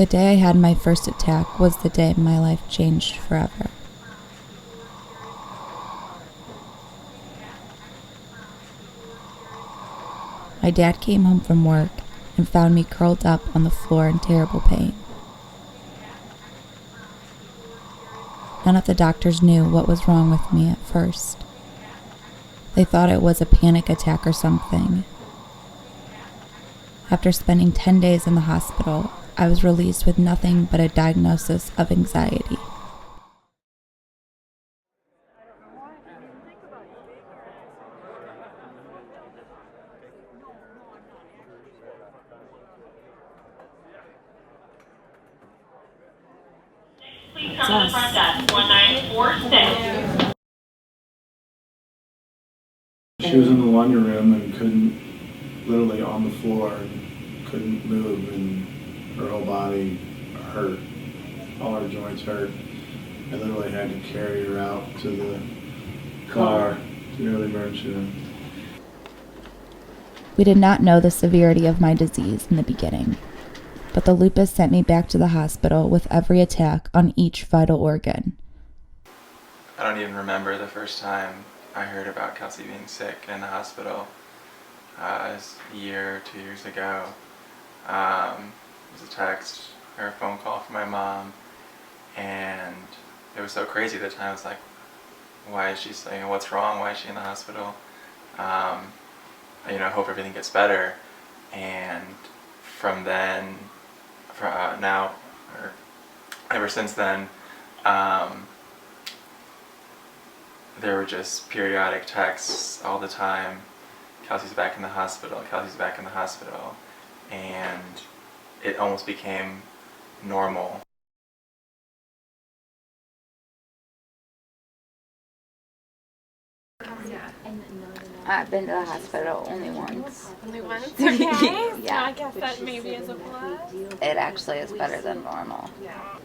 The day I had my first attack was the day my life changed forever. My dad came home from work and found me curled up on the floor in terrible pain. None of the doctors knew what was wrong with me at first. They thought it was a panic attack or something. After spending 10 days in the hospital, I was released with nothing but a diagnosis of anxiety. Please come to the front desk, 1946. She was in the laundry room and literally on the floor, and couldn't move, and her whole body hurt. All her joints hurt. I literally had to carry her out to the car to go to the emergency room. We did not know the severity of my disease in the beginning, but the lupus sent me back to the hospital with every attack on each vital organ. I don't even remember the first time I heard about Kelsie being sick in the hospital. It was a year or 2 years ago. It was a text or a phone call from my mom, and it was so crazy at the time. I was like, why is she saying, what's wrong? Why is she in the hospital? I hope everything gets better. And from then, ever since then, there were just periodic texts all the time. Kelsie's back in the hospital, Kelsie's back in the hospital. And it almost became normal. I've been to the hospital only once. Only once? Okay. Yeah. I guess that maybe is a plus. It actually is better than normal. Yeah.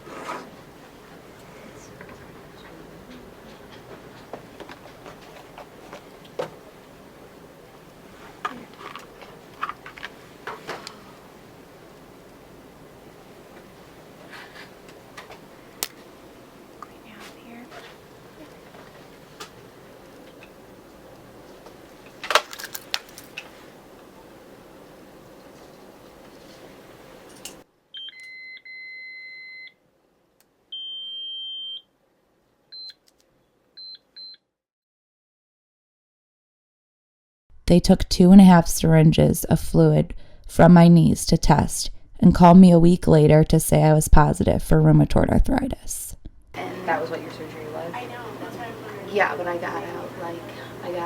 They took 2.5 syringes of fluid from my knees to test and called me a week later to say I was positive for rheumatoid arthritis. And that was what your surgery was? I know, that's what I'm wondering. Yeah, but I got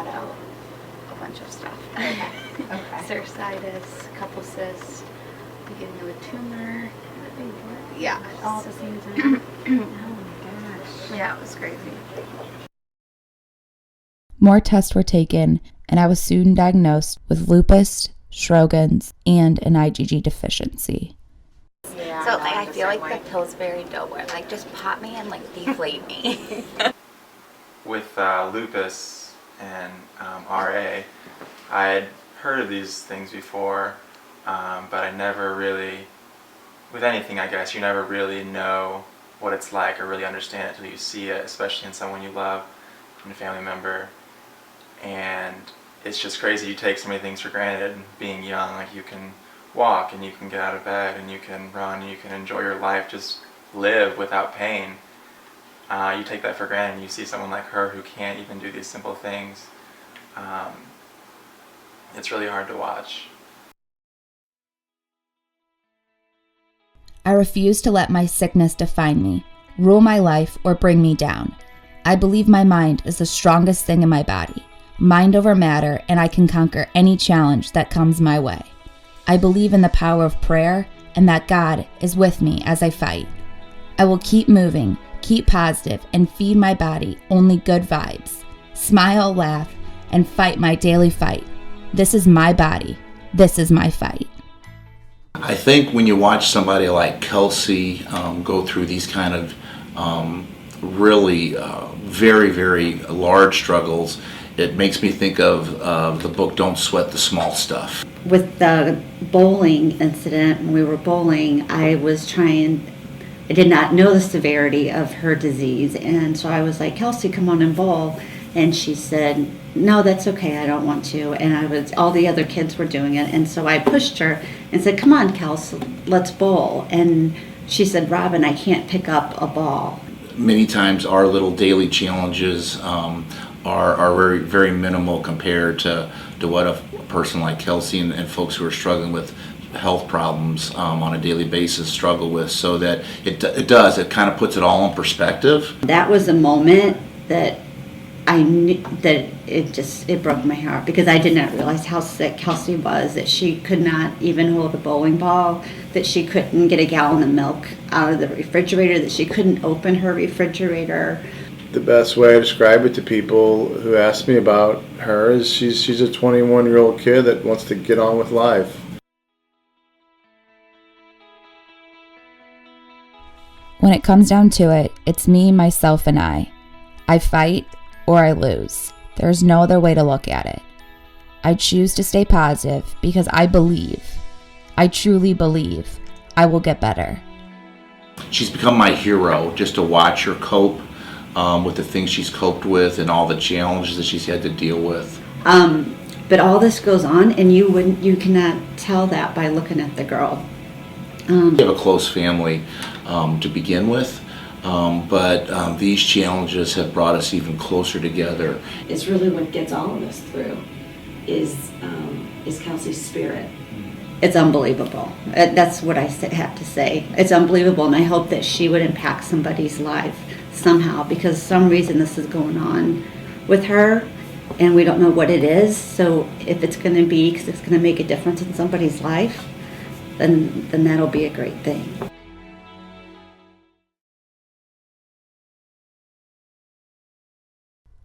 out a bunch of stuff. Okay. Bursitis, a couple cysts, beginning of a tumor. Yeah. All at the same time? Oh my gosh. Yeah, it was crazy. More tests were taken, and I was soon diagnosed with lupus, Sjogren's, and an IgG deficiency. Yeah, so I feel like the Pillsbury Doughboy, just pop me and deflate me. With lupus and RA, I had heard of these things before, but I never really, with anything I guess, you never really know what it's like or really understand it until you see it, especially in someone you love, in a family member. And it's just crazy. You take so many things for granted being young. Like, you can walk and you can get out of bed and you can run and you can enjoy your life, just live without pain. You take that for granted and you see someone like her who can't even do these simple things. It's really hard to watch. I refuse to let my sickness define me, rule my life, or bring me down. I believe my mind is the strongest thing in my body. Mind over matter, and I can conquer any challenge that comes my way. I believe in the power of prayer and that God is with me as I fight. I will keep moving, keep positive, and feed my body only good vibes. Smile, laugh, and fight my daily fight. This is my body. This is my fight. I think when you watch somebody like Kelsie go through these kind of really very, very large struggles, It makes me think of the book Don't Sweat the Small Stuff. With the bowling incident, when we were bowling, I did not know the severity of her disease, and so I was like, Kelsie, come on and bowl. And she said, no, that's okay, I don't want to. And all the other kids were doing it, and so I pushed her and said, come on, Kelsie, let's bowl. And she said, Robin, I can't pick up a ball. Many times our little daily challenges are very, very minimal compared to what a person like Kelsie and folks who are struggling with health problems on a daily basis struggle with. So that it kind of puts it all in perspective. That was a moment that I knew that it broke my heart, because I did not realize how sick Kelsie was, that she could not even hold a bowling ball, that she couldn't get a gallon of milk out of the refrigerator, that she couldn't open her refrigerator. The best way to describe it to people who ask me about her is she's a 21-year-old kid that wants to get on with life. When it comes down to it, it's me, myself, and I. I fight or I lose. There's no other way to look at it. I choose to stay positive because I truly believe, I will get better. She's become my hero, just to watch her cope with the things she's coped with and all the challenges that she's had to deal with. But all this goes on, and you cannot tell that by looking at the girl. We have a close family to begin with, but these challenges have brought us even closer together. It's really what gets all of us through is Kelsie's spirit. It's unbelievable. That's what I have to say. It's unbelievable, and I hope that she would impact somebody's life somehow, because some reason this is going on with her, and we don't know what it is. So if it's going to be, because it's going to make a difference in somebody's life, then that'll be a great thing.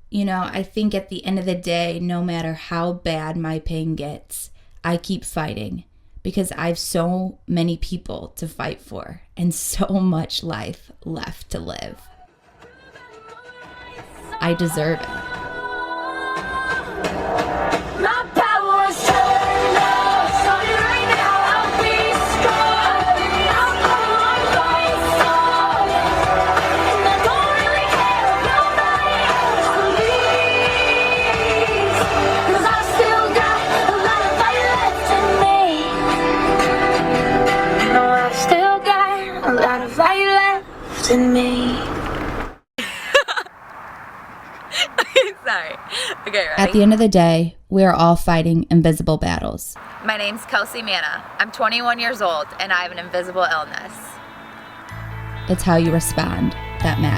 You know, I think at the end of the day, no matter how bad my pain gets, I keep fighting, because I have so many people to fight for and so much life left to live. I deserve it. My power is turned up, starting right now. I'll be strong. I'll put my voice on, and I don't really care if nobody else believes, 'cause I still got a lot of fight left in me. No, I've still got a lot of fight left in me. Sorry. Okay, ready? At the end of the day, we are all fighting invisible battles. My name's Kelsie Manna. I'm 21 years old and I have an invisible illness. It's how you respond that matters.